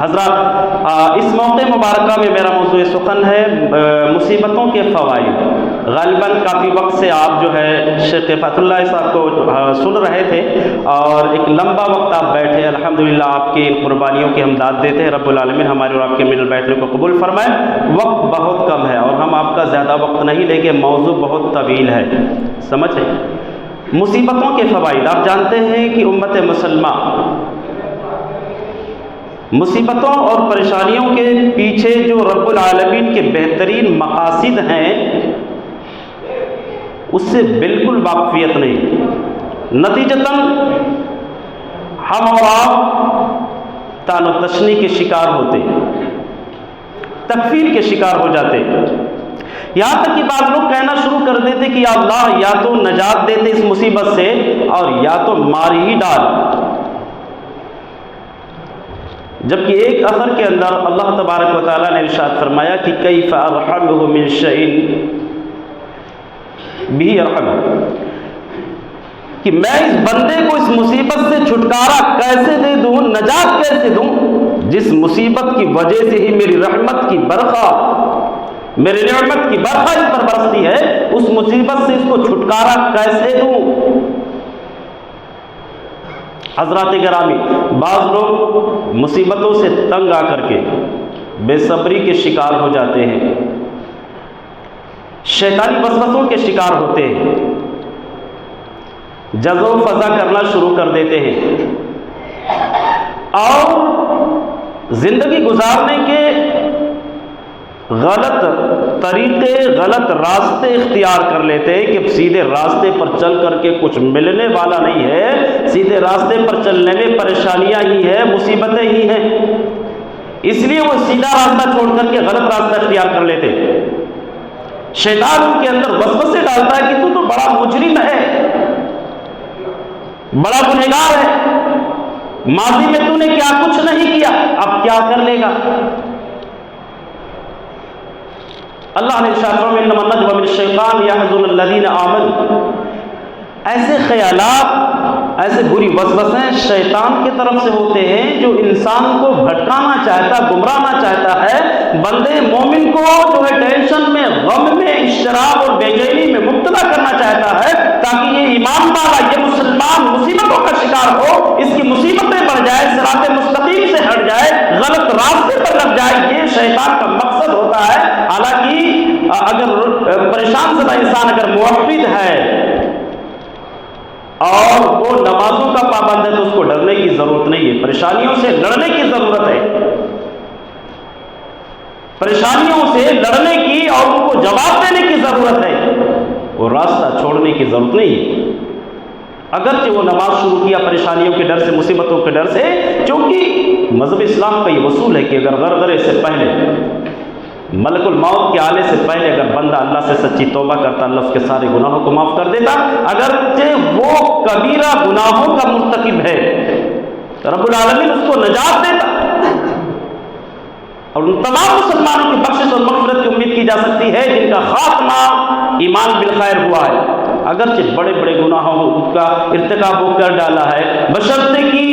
حضرات، اس موقع مبارکہ میں میرا موضوع سخن ہے مصیبتوں کے فوائد۔ غالباً کافی وقت سے آپ جو ہے شیخ فتح اللہ صاحب کو سن رہے تھے اور ایک لمبا وقت آپ بیٹھے۔ الحمدللہ آپ کی ان قربانیوں کی ہم داد دیتے ہیں، رب العالمین ہمارے اور آپ کے مل بیٹھنے کو قبول فرمائے۔ وقت بہت کم ہے اور ہم آپ کا زیادہ وقت نہیں لیں گے، موضوع بہت طویل ہے، سمجھیں۔ مصیبتوں کے فوائد، آپ جانتے ہیں کہ امت مسلمہ مصیبتوں اور پریشانیوں کے پیچھے جو رب العالمین کے بہترین مقاصد ہیں اس سے بالکل واقفیت نہیں۔ نتیجتاً ہم اور آپ طعن و تشنیع کے شکار ہوتے، تکفیر کے شکار ہو جاتے، یہاں تک کہ بعض لوگ کہنا شروع کر دیتے کہ یا اللہ یا تو نجات دیتے اس مصیبت سے اور یا تو مار ہی ڈال۔ جبکہ ایک اثر کے اندر اللہ تبارک و تعالیٰ نے ارشاد فرمایا کہ کیف ارحمہ من شیء بھی ارحم، کہ میں اس بندے کو اس مصیبت سے چھٹکارا کیسے دے دوں، نجات کیسے دوں، جس مصیبت کی وجہ سے ہی میری رحمت کی برخا، میری نعمت کی برخا اس پر برستی ہے، اس مصیبت سے اس کو چھٹکارا کیسے دوں۔ حضرات گرامی، بعض لوگ مصیبتوں سے تنگ آ کر کے بے صبری کے شکار ہو جاتے ہیں، شیطانی وسوسوں کے شکار ہوتے ہیں، جزو فضا کرنا شروع کر دیتے ہیں اور زندگی گزارنے کے غلط طریقے، غلط راستے اختیار کر لیتے ہیں کہ سیدھے راستے پر چل کر کے کچھ ملنے والا نہیں ہے، سیدھے راستے پر چلنے میں پریشانیاں ہی ہیں، مصیبتیں ہی ہیں، اس لیے وہ سیدھا راستہ چھوڑ کر کے غلط راستہ اختیار کر لیتے۔ شیطان ان کے اندر وسوسے ڈالتا ہے کہ تو بڑا مجرم ہے، بڑا گنہگار ہے، ماضی میں تو نے کیا کچھ نہیں کیا، اب کیا کر لے گا۔ اللہ نے ارشاد فرمایا انما النجوى من الشیطان یحزن الذین آمنوا، ایسے خیالات، ایسے بری وسوسیں شیطان کی طرف سے ہوتے ہیں جو انسان کو بھٹکانا چاہتا، گمراہنا چاہتا ہے، بندے مومن کو جو ہے ٹینشن میں، غم میں، اضطراب اور بے چینی میں مبتلا کرنا چاہتا ہے تاکہ یہ ایمان والا، یہ مسلمان مصیبتوں کا شکار ہو، اس کی مصیبتیں بڑھ جائے، صراط مستقیم سے ہٹ جائے، غلط راستے پر لگ جائے، یہ شیطان کا مقصد ہوتا ہے۔ حالانکہ اگر پریشان زدہ انسان اگر موحد ہے اور وہ نمازوں کا پابند ہے تو اس کو ڈرنے کی ضرورت نہیں ہے، پریشانیوں سے لڑنے کی ضرورت ہے، پریشانیوں سے لڑنے کی اور ان کو جواب دینے کی ضرورت ہے، وہ راستہ چھوڑنے کی ضرورت نہیں ہے۔ اگرچہ وہ نماز شروع کیا پریشانیوں کے ڈر سے، مصیبتوں کے ڈر سے، کیونکہ مذہب اسلام کا یہ اصول ہے کہ اگر غرغرے سے پہلے، ملک الموت کے آنے سے پہلے اگر بندہ اللہ سے سچی توبہ کرتا، اللہ اس کے سارے گناہوں کو معاف کر دیتا، اگرچہ وہ کبیرہ گناہوں کا مرتکب ہے، رب العالمین اس کو نجات دیتا اور ان تمام مسلمانوں کی بخشش اور مغفرت کی امید کی جا سکتی ہے جن کا خاتمہ ایمان بالخیر ہوا ہے، اگرچہ بڑے بڑے گناہوں کا ارتکاب وہ کر ڈالا ہے، بشرطے کی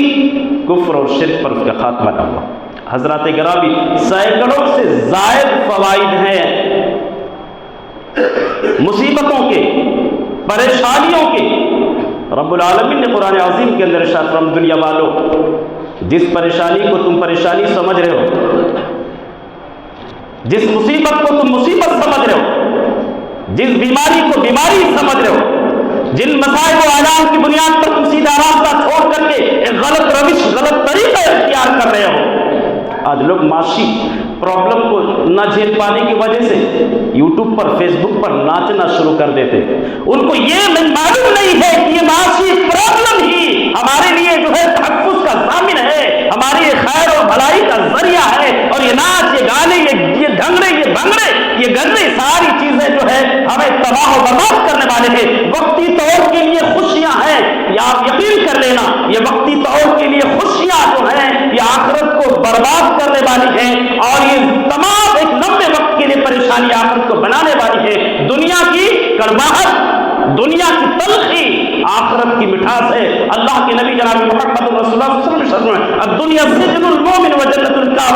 کفر اور شرک پر اس کا خاتمہ نہ ہوا۔ حضرات گرامی، سینکڑوں سے زائد فوائد ہیں مصیبتوں کے، پریشانیوں کے۔ رب العالمین نے قرآن عظیم کے اندر ارشاد فرمایا دنیا والو، جس پریشانی کو تم پریشانی سمجھ رہے ہو، جس مصیبت کو تم مصیبت سمجھ رہے ہو، جس بیماری کو بیماری سمجھ رہے ہو، جن مسائل و اعلان کی بنیاد پر تم سیدھا راستہ چھوڑ کر کے ایک غلط روش، غلط طریقہ اختیار کر رہے ہو، آج لوگ معاشی پرابلم کو نہ جھیل پانے کی وجہ سے یوٹیوب پر، فیس بک پر ناچنا شروع کر دیتے، ان کو یہ معلوم نہیں ہے کہ یہ معاشی پرابلم ہی ہمارے لیے جو ہے تحفظ کا ضامن ہے، ہماری یہ خیر اور بھلائی کا ذریعہ ہے، اور یہ ناچ، یہ گانے، یہ ڈھنگڑے، یہ بھنگڑے، یہ گزے، ساری چیزیں جو ہے ہمیں تباہ و برباد کرنے والے ہیں۔ وقتی طور کے لیے خوشیاں ہیں، یا آپ یقین کر لینا، یہ وقتی طور کے لیے خوشیاں جو ہیں یہ آخرت کو برباد کرنے والی ہیں، اور یہ تمام ایک لمبے وقت کے لیے پریشانی آخرت کو بنانے والی ہے۔ دنیا کی کڑواہٹ، دنیا کی تلخی، آخرت کی مٹھاس ہے۔ اللہ کے نبی جناب محمد رسول اللہ صلی اللہ علیہ وسلم الدنیا سجن المومن و جنت الکافر،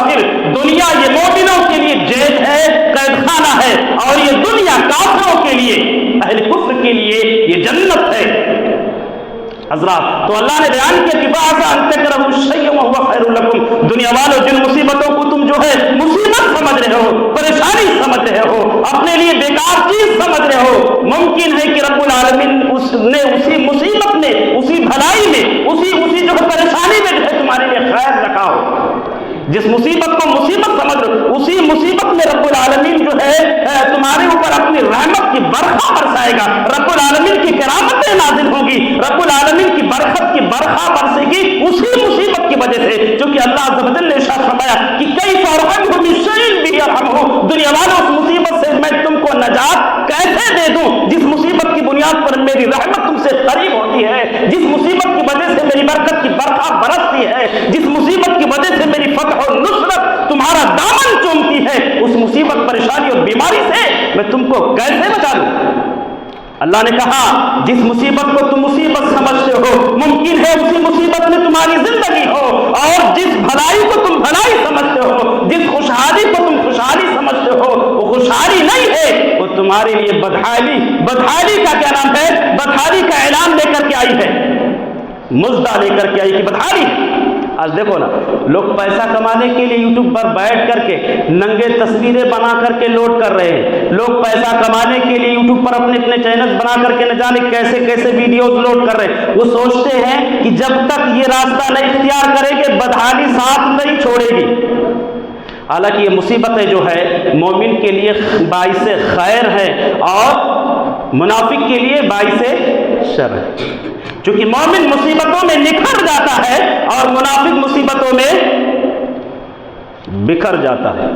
حضرات تو اللہ نے بیان کیا کہ بعض ان تکرهوا شیئا وهو خیر لکم، دنیا والوں جن مصیبتوں کو تم جو ہے مصیبت سمجھ رہے ہو، پریشانی سمجھ رہے ہو، اپنے لیے بیکار چیز سمجھ رہے ہو، ممکن ہے کہ رب العالمین نے اسی مصیبت میں، اسی بھلائی میں، اسی جو ہے پریشانی میں جو ہے تمہارے لیے خیر رکھا ہو۔ جس مصیبت کو مصیبت سمجھ رہے ہو اسی مصیبت میں رب العالمین جو ہے تمہارے اوپر اپنی رحمت کی برکھا برسائے گا، رب العالمین کی کرامتیں نازل ہوں گی، رب العالمین کی برکت کی برکھا برسے گی اسی مصیبت کی وجہ سے، جو کہ اللہ عز و جل نے ارشاد فرمایا کہ کیف ارحمہ بشیء به ارحمہ، دنیا والوں اس مصیبت سے میں تم کو نجات کیسے دے دوں جس مصیبت کی بنیاد پر میری رحمت تم سے قریب ہوتی ہے، جس مصیبت کی وجہ سے میری برکت کی برکھا برستی ہے، جس مصیبت کی وجہ سے میری فتح اور نصرت تمہارا دامن چومتی ہے، اس مصیبت پریشانی اور بیماری سے میں تم کو کیسے بچا لوں؟ اللہ نے کہا جس مصیبت کو تم مصیبت سمجھتے ہو ممکن ہے اسی مصیبت میں تمہاری زندگی ہو، اور جس بھلائی کو تم بھلائی سمجھتے ہو، جس خوشحالی کو تم خوشحالی سمجھتے ہو وہ خوشحالی نہیں ہے، وہ تمہارے لیے بدحالی کا کیا نام ہے، بدحالی کا اعلان لے کر کے آئی ہے، مزدہ لے کر کے آئی کہ بدحالی۔ آج دیکھو نا لوگ پیسہ کمانے کے لیے یوٹیوب پر بیٹھ کر کے ننگے تصویریں بنا کر کے لوڈ کر رہے ہیں، لوگ پیسہ کمانے کے لیے یوٹیوب پر اپنے چینل بنا کر کے نہ جانے کیسے ویڈیوز لوڈ کر رہے ہیں، وہ سوچتے ہیں کہ جب تک یہ راستہ نہیں اختیار کریں گے بدحالی ساتھ نہیں چھوڑے گی۔ حالانکہ یہ مصیبتیں جو ہے مومن کے لیے باعث خیر ہے اور منافق کے لیے باعث شر ہے، چونکہ مومن مصیبتوں میں نکھر جاتا ہے اور منافق مصیبتوں میں بکھر جاتا ہے۔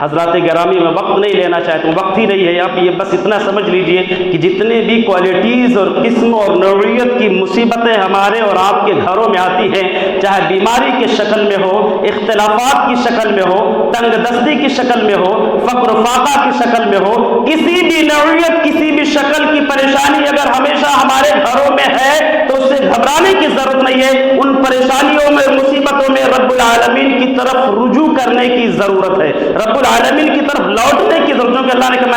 حضرات گرامی میں وقت نہیں لینا چاہتا ہوں، وقت ہی نہیں ہے، آپ یہ بس اتنا سمجھ لیجئے کہ جتنے بھی کوالٹیز اور قسم اور نوعیت کی مصیبتیں ہمارے اور آپ کے گھروں میں آتی ہیں، چاہے بیماری کی شکل میں ہو، اختلافات کی شکل میں ہو، تنگ دستی کی شکل میں ہو، فقر و فاقہ کی شکل میں ہو، کسی بھی نوعیت کسی بھی شکل کی پریشانی اگر ہمیشہ ہمارے گھروں میں ہے تو اس سے گھبرانے کی ضرورت نہیں ہے، ان پریشانیوں میں مصیبتوں میں رب العالمین کی طرف رجوع کرنے کی ضرورت ہے، رب العالمین کی طرف لوٹنے کی ضرورت ہے، کہ اللہ نے کہا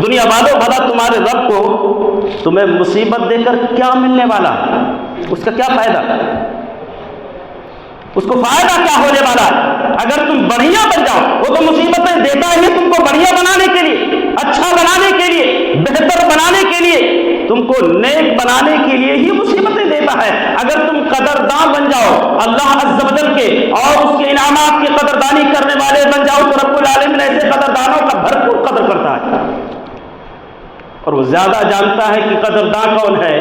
دنیا والوں بھلا تمہارے رب کو تمہیں مصیبت دے کر کیا ملنے والا، اس کا کیا فائدہ، اس کو فائدہ کیا ہونے والا ہے؟ اگر تم بڑھیا بن جاؤ، وہ تو مصیبتیں دیتا ہے تم کو بڑھیا بنانے کے لیے، اچھا بنانے کے لیے، بہتر بنانے کے لیے، تم کو نیک بنانے کے لیے ہی مصیبتیں دیتا ہے۔ اگر تم قدردان بن جاؤ اللہ عز و جل کے اور اس کے انعامات کی قدردانی کرنے والے بن جاؤ تو رب العالمین ایسے قدردانوں کا بھرپور قدر کرتا ہے، اور وہ زیادہ جانتا ہے کہ قدردان کون ہے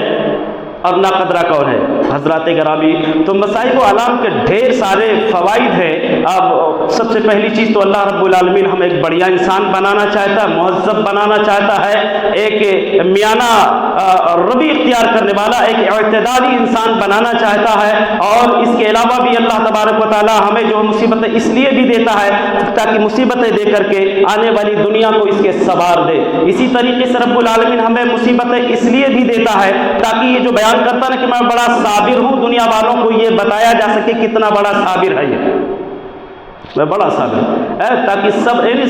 اور نا قدرہ کون ہے۔ حضرات گرامی تو مصائب و آلام کے ڈھیر سارے فوائد ہیں۔ اب سب سے پہلی چیز تو اللہ رب العالمین ہمیں ایک بڑھیا انسان بنانا چاہتا ہے، مہذب بنانا چاہتا ہے، ایک میانہ روی اختیار کرنے والا، ایک اعتدالی انسان بنانا چاہتا ہے، اور اس کے علاوہ بھی اللہ تبارک و تعالی ہمیں جو مصیبتیں اس لیے بھی دیتا ہے تاکہ مصیبتیں دے کر کے آنے والی دنیا کو اس کے سنوار دے۔ اسی طریقے سے رب العالمین ہمیں مصیبتیں اس لیے بھی دیتا ہے تاکہ یہ جو بیان کرتا ہے کہ میں بڑا صابر ہوں، دنیا والوں کو یہ بتایا جا سکے کتنا بڑا صابر ہے، یہ میں بڑا صابر ہے، تاکہ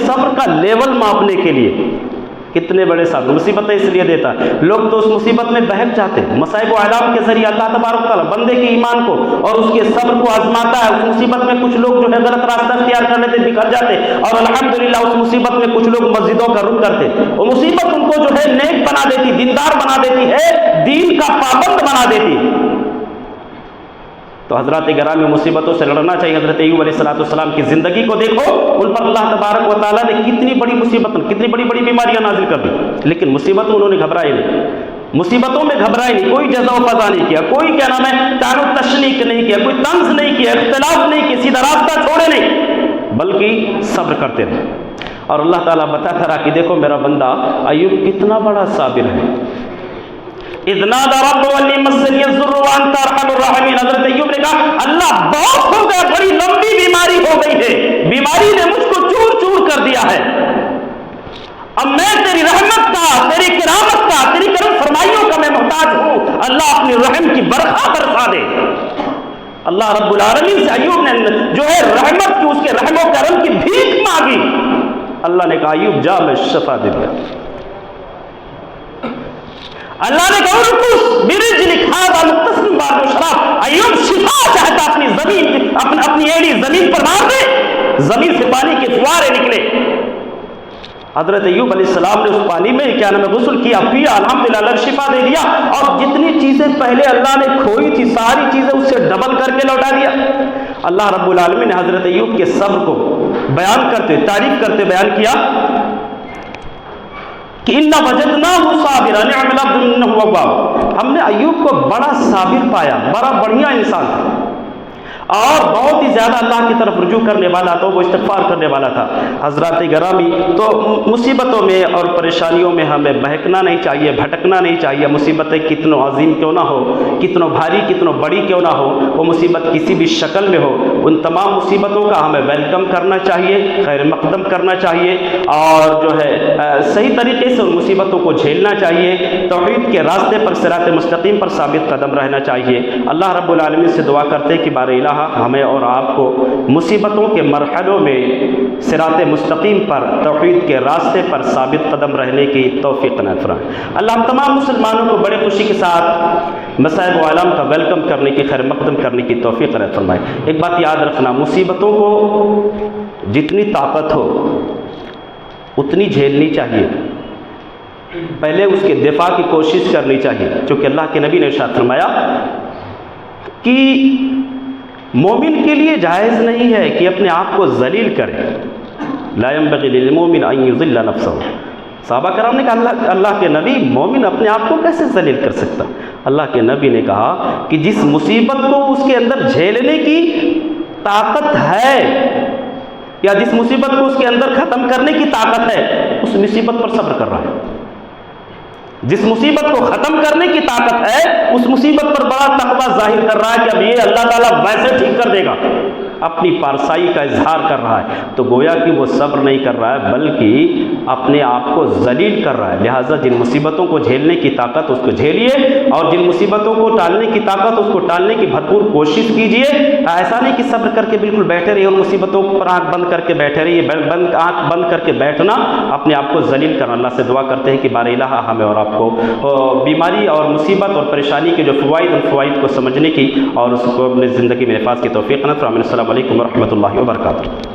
صبر کا لیول ماپنے کے لیے کتنے بڑے صابر۔ مصیبتیں اس لیے دیتا ہے، لوگ تو اس مصیبت میں بہک جاتے ہیں۔ مصائب و اعلام کے ذریعے اللہ تبارک تعالیٰ بندے کے ایمان کو اور اس کے صبر کو آزماتا ہے۔ اس مصیبت میں کچھ لوگ جو ہے غلط راستہ اختیار کر لیتے، بکھر جاتے، اور الحمدللہ اس مصیبت میں کچھ لوگ مسجدوں کا رخ کرتے، وہ مصیبت ان کو جو ہے نیک بنا دیتی، دیندار بنا دیتی ہے، دین کا پابند بنا دیتی۔ تو حضرات گرامی مصیبتوں سے لڑنا چاہیے۔ حضرت ایوب علیہ السلام کی زندگی کو دیکھو، ان پر اللہ تبارک و تعالیٰ نے کتنی بڑی مصیبت، کتنی بڑی بڑی بیماریاں نازل کر دی، لیکن مصیبتوں انہوں نے گھبرائی نہیں، مصیبتوں میں گھبرائی نہیں، کوئی جزا و فضا نہیں کیا، کوئی کیا نام ہے تعن و تشنیق نہیں کیا، کوئی طنز نہیں کیا، اختلاف نہیں کیا، سیدھا راستہ چھوڑے نہیں، بلکہ صبر کرتے رہے۔ اور اللہ تعالیٰ بتاتا رہا کہ دیکھو میرا بندہ ایوب کتنا بڑا صابر ہے۔ اذ نادى ربه انی مسنی الضر وانت ارحم الراحمین، حضرت ایوب نے کہا اللہ بہت ہو گیا، بڑی لمبی بیماری ہو گئی ہے، بیماری نے مجھ کو چور چور کر دیا ہے، اب میں تیری رحمت کا، تیری کرامت کا، تیری کرم فرمائیوں کا میں محتاج ہوں، اللہ اپنی رحم کی برکھا برسا دے۔ اللہ رب العالمین سے ایوب نے جو ہے رحمت کی، اس کے رحم و کرم کی بھیک مانگی، اللہ نے کہا ایوب جا میں شفا دے دیا۔ اللہ نے کہا رکوس برجلک ھذا مغتسل بارد شراب، ایوب شفا چاہتا اپنی ایڑی زمین پر مار دے، زمین سے پانی کے فوارے نکلے۔ حضرت ایوب علیہ السلام نے اس پانی میں کیا نام ہے غسل کیا، پیا، الحمدللہ اللہ نے شفا دے دیا، اور جتنی چیزیں پہلے اللہ نے کھوئی تھی ساری چیزیں اس سے ڈبل کر کے لوٹا دیا۔ اللہ رب العالمین نے حضرت ایوب کے صبر کو بیان کرتے تعریف کرتے بیان کیا کہ اِنَّا وَجَدْنَاهُ صَابِرًا نِعْمَ الْعَبْدُ إِنَّهُ أَوَّابٌ، ہم نے ایوب کو بڑا صابر پایا، بڑا بڑھیا انسان تھا، اور بہت ہی زیادہ اللہ کی طرف رجوع کرنے والا تھا، وہ استغفار کرنے والا تھا۔ حضرات گرامی، تو مصیبتوں میں اور پریشانیوں میں ہمیں بہکنا نہیں چاہیے، بھٹکنا نہیں چاہیے۔ مصیبتیں کتنوں عظیم کیوں نہ ہو، کتنوں بھاری کتنوں بڑی کیوں نہ ہو، وہ مصیبت کسی بھی شکل میں ہو، ان تمام مصیبتوں کا ہمیں ویلکم کرنا چاہیے، خیر مقدم کرنا چاہیے، اور جو ہے صحیح طریقے سے ان مصیبتوں کو جھیلنا چاہیے، توحید کے راستے پر صراط مستقیم پر ثابت قدم رہنا چاہیے۔ اللہ رب العالمین سے دعا کرتے کہ بار الہ ہمیں اور آپ کو مصیبتوں کے مرحلوں میں صراط مستقیم پر توحید کے راستے پر ثابت قدم رہنے کی توفیق عنایت فرمائے۔ اللہ ہم تمام مسلمانوں کو بڑے خوشی کے ساتھ مصائب و آلام کا ویلکم کرنے کی، خیر مقدم کرنے کی توفیق عنایت فرمائے۔ ایک بات یاد رکھنا، مصیبتوں کو جتنی طاقت ہو اتنی جھیلنی چاہیے، پہلے اس کے دفاع کی کوشش کرنی چاہیے، چونکہ اللہ کے نبی نے ارشاد فرمایا کہ مومن کے لیے جائز نہیں ہے کہ اپنے آپ کو ذلیل کرے، لا ينبغي للمؤمن ان يذل نفسه۔ صحابہ کرام نے کہا اللہ کے نبی، مومن اپنے آپ کو کیسے ذلیل کر سکتا؟ اللہ کے نبی نے کہا کہ جس مصیبت کو اس کے اندر جھیلنے کی طاقت ہے، یا جس مصیبت کو اس کے اندر ختم کرنے کی طاقت ہے، اس مصیبت پر صبر کر رہا ہے۔ جس مصیبت کو ختم کرنے کی طاقت ہے، اس مصیبت پر بڑا تقویٰ ظاہر کر رہا ہے کہ اب یہ اللہ تعالیٰ ویسے ٹھیک کر دے گا، اپنی پارسائی کا اظہار کر رہا ہے، تو گویا کہ وہ صبر نہیں کر رہا ہے بلکہ اپنے آپ کو ذلیل کر رہا ہے۔ لہٰذا جن مصیبتوں کو جھیلنے کی طاقت اس کو جھیلیے، اور جن مصیبتوں کو ٹالنے کی طاقت اس کو ٹالنے کی بھرپور کوشش کیجیے۔ ایسا نہیں کہ صبر کر کے بالکل بیٹھے رہیے، ان مصیبتوں پر آنکھ بند کر کے بیٹھے رہیے، آنکھ بند کر کے بیٹھنا اپنے آپ کو ذلیل کرنا۔ اللہ سے دعا کرتے ہیں کہ بار الہ ہمیں اور آپ کو بیماری اور مصیبت اور پریشانی کے جو فوائد، ان فوائد کو سمجھنے کی اور اس کو اپنی زندگی میں نفاذ کی توفیق عطا فرمائے۔ السلام علیکم ورحمۃ اللہ وبرکاتہ۔